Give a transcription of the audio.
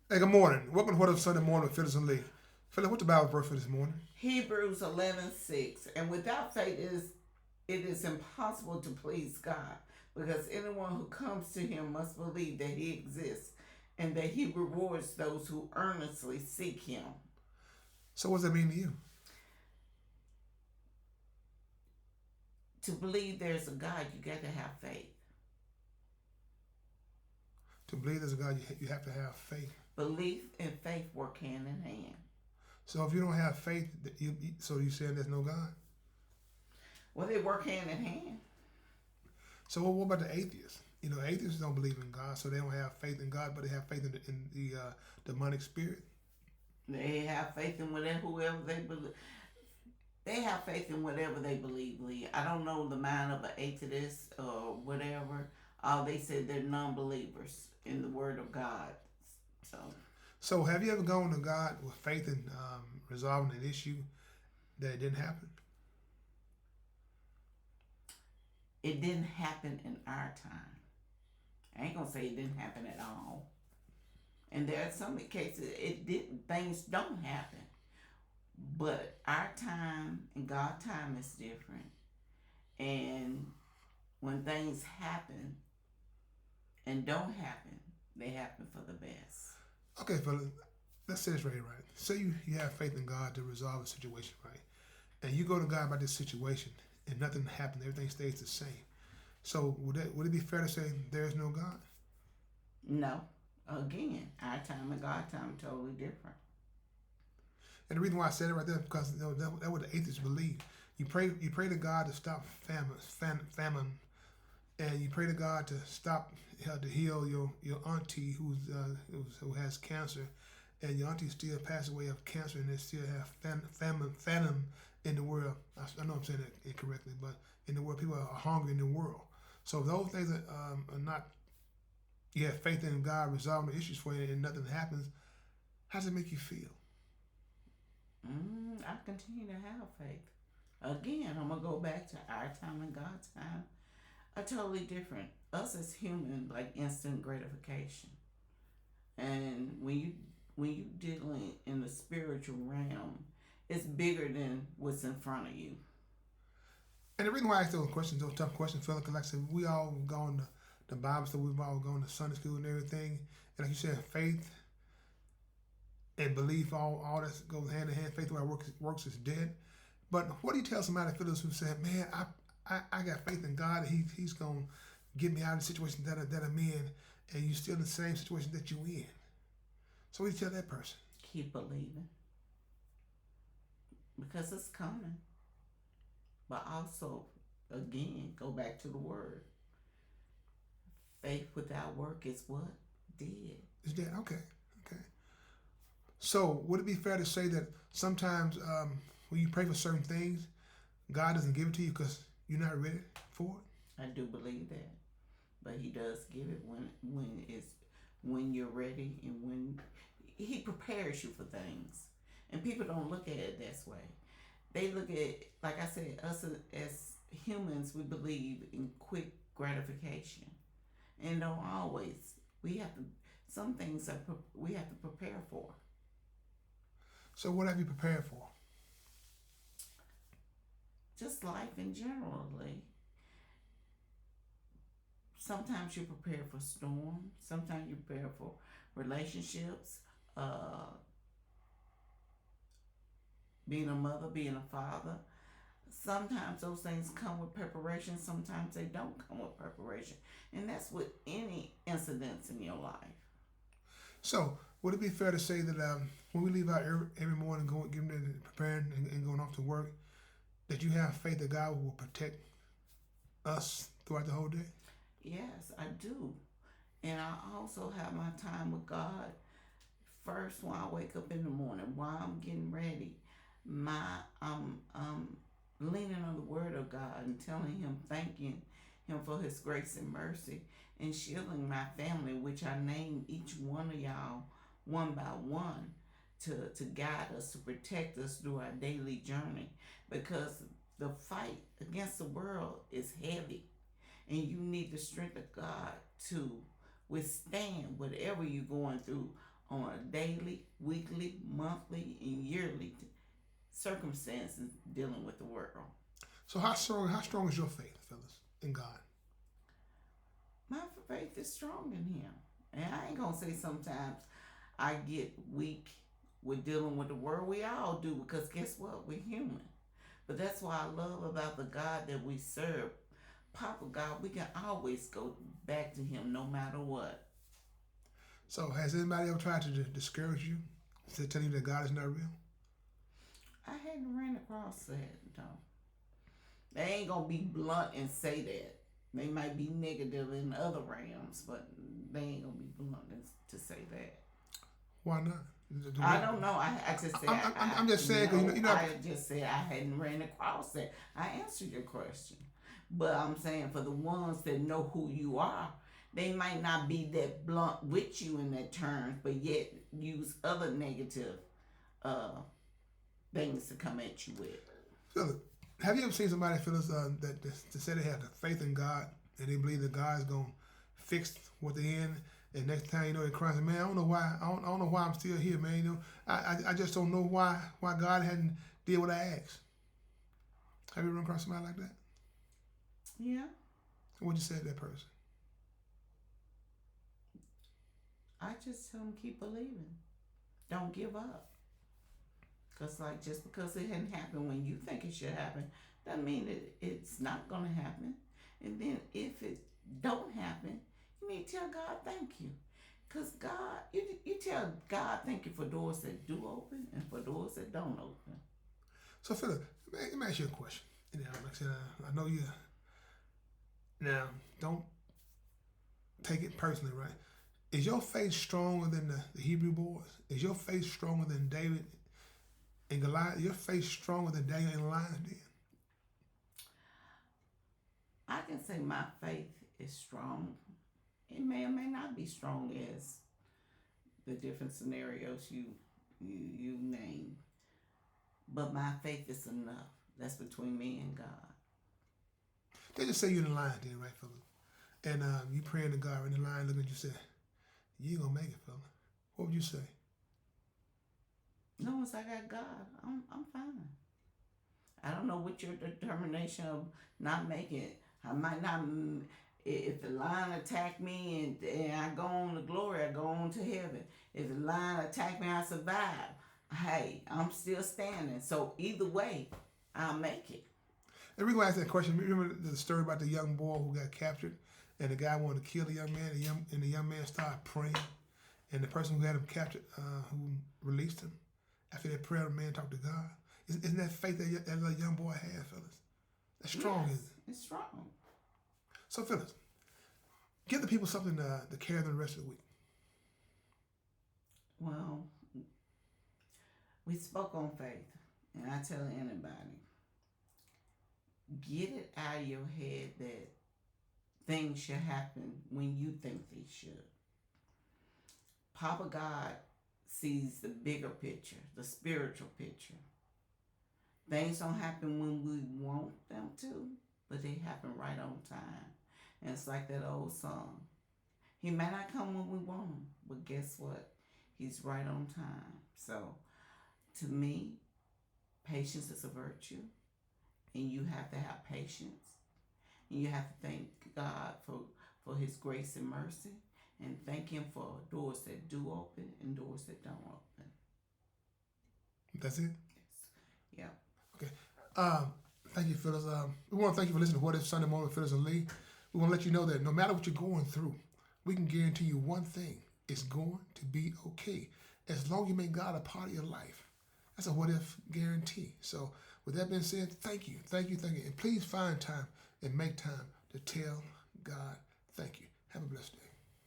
Hey, good morning. Welcome to What Up Sunday Morning with Phyllis and Lee. Phyllis, what's the Bible verse for this morning? Hebrews 11:6. And without faith it is impossible to please God, because anyone who comes to him must believe that he exists and that he rewards those who earnestly seek him. So, what does that mean to you? To believe there's a God, you got to have faith. To believe there's a God, you have to have faith. Belief and faith work hand in hand. So, if you don't have faith, so you saying there's no God? Well, they work hand in hand. So, what about the atheists? Atheists don't believe in God, so they don't have faith in God, but they have faith in the demonic spirit. They have faith in whatever whoever they believe. They have faith in whatever they believe, Lee. I don't know the mind of an atheist or whatever. They said they're non-believers in the Word of God. So So, have you ever gone to God with faith in resolving an issue that didn't happen? it didn't happen in our time. I ain't gonna say it didn't happen at all. And there are some cases it didn't. Things don't happen, but our time and God's time is different. And when things happen and don't happen, they happen for the best. Okay, fellas, let's say this right here, right? Say you have faith in God to resolve a situation, right? And you go to God about this situation and nothing happens, everything stays the same. So would it be fair to say there is no God? No, again, our time and God's time are totally different. And the reason why I said it right there because that's what the atheists believe. You pray to God to stop famine, and you pray to God to stop to heal your auntie who has cancer, and your auntie still passed away of cancer, and they still have famine in the world. I know I'm saying it incorrectly, but in the world, people are hungry in the world. So if those things are not. You have faith in God resolving the issues for you, and nothing happens. How does it make you feel? I continue to have faith. Again, I'm gonna go back to our time and God's time are totally different. Us as humans like instant gratification, and when you dealing in the spiritual realm, it's bigger than what's in front of you. And the reason why I ask those questions, those tough questions, fella, because like I said, we all gone to the Bible study, we've all gone to Sunday school and everything. And like you said, faith and belief, all that goes hand in hand. Faith without works is dead. But what do you tell somebody, Phyllis, who said, man, I got faith in God, he's going to get me out of the situation that I'm in, and you're still in the same situation that you're in. So what do you tell that person? Keep believing, because it's coming. But also, again, go back to the word. Faith without work is what? Dead. It's dead. Okay. Okay. So would it be fair to say that sometimes when you pray for certain things, God doesn't give it to you because you're not ready for it? I do believe that. But he does give it when you're ready, and when he prepares you for things. And people don't look at it this way. They look at, like I said, us as humans, we believe in quick gratification, and don't always. We have to. Some things we have to prepare for. So what have you prepared for? Just life in generally. Sometimes you prepare for storms. Sometimes you prepare for relationships. Uh, being a mother, being a father. Sometimes those things come with preparation. Sometimes they don't come with preparation, and that's with any incidents in your life. So would it be fair to say that when we leave out every morning, going, getting ready, preparing, and going off to work, that you have faith that God will protect us throughout the whole day? Yes, I do. And I also have my time with God first when I wake up in the morning, while I'm getting ready. I'm leaning on the word of God and telling him, thanking him for his grace and mercy, and shielding my family, which I name each one of y'all one by one, to guide us, to protect us through our daily journey. Because the fight against the world is heavy, and you need the strength of God to withstand whatever you're going through on a daily, weekly, monthly, and yearly circumstances dealing with the world. So how strong is your faith, Phyllis, in God? My faith is strong in Him. And I ain't gonna say sometimes I get weak with dealing with the world. We all do, because guess what? We're human. But that's why I love about the God that we serve. Papa God, we can always go back to Him no matter what. So has anybody ever tried to discourage you, to tell you that God is not real? I hadn't ran across that, though. They ain't gonna be blunt and say that. They might be negative in other realms, but they ain't gonna be blunt to say that. Why not? I don't know. I just said. I'm just saying, because I just said I hadn't ran across that. I answered your question, but I'm saying for the ones that know who you are, they might not be that blunt with you in that terms, but yet use other negative things to come at you with. Philip, have you ever seen somebody, Phyllis, that to say they have the faith in God and they believe that God is gonna fix what they're in, and next time they're crying, man, I don't know why. I don't know why I'm still here, man. I just don't know why God hadn't did what I asked. Have you run across somebody like that? Yeah. What'd you say to that person? I just tell them keep believing. Don't give up. Because just because it hadn't happened when you think it should happen, doesn't mean it's not going to happen. And then if it don't happen, you need to tell God thank you. Because God, you tell God thank you for doors that do open and for doors that don't open. So Philip, let me ask you a question. Like I said, I know you. Now, don't take it personally, right? Is your faith stronger than the Hebrew boys? Is your faith stronger than David and Goliath? Your faith stronger than Daniel and the lions did? I can say my faith is strong. It may or may not be strong as the different scenarios you name. But my faith is enough. That's between me and God. They just say you're in the lion den, right, Philip? And you praying to God, and the lion looking at you and say, you ain't gonna make it, Philip. What would you say? No, once I got God, I'm fine. I don't know what your determination of not making it. I might not. If the lion attack me and I go on to glory, I go on to heaven. If the lion attack me, I survive. Hey, I'm still standing. So either way, I'll make it. And we're going to ask that question. Remember the story about the young boy who got captured, and the guy wanted to kill the young man, and the young man started praying, and the person who had him captured, who released him, after that prayer, the man talked to God. Isn't that faith that little young boy had, Phyllis? That's strong, yes, isn't it? It's strong. So, Phyllis, give the people something to carry them the rest of the week. Well, we spoke on faith, and I tell anybody, get it out of your head that things should happen when you think they should. Papa God sees the bigger picture, the spiritual picture. Things don't happen when we want them to, but they happen right on time. And it's like that old song. He may not come when we want him, but guess what? He's right on time. So, to me, patience is a virtue. And you have to have patience. And you have to thank God for his grace and mercy. And thank him for doors that do open and doors that don't open. That's it? Yes. Yeah. Okay. Thank you, Phyllis. We want to thank you for listening to What If Sunday Morning with Phyllis and Lee. We want to let you know that no matter what you're going through, we can guarantee you one thing. It's going to be okay. As long as you make God a part of your life. That's a what if guarantee. So with that being said, thank you. And please find time and make time to tell God thank you. Have a blessed day.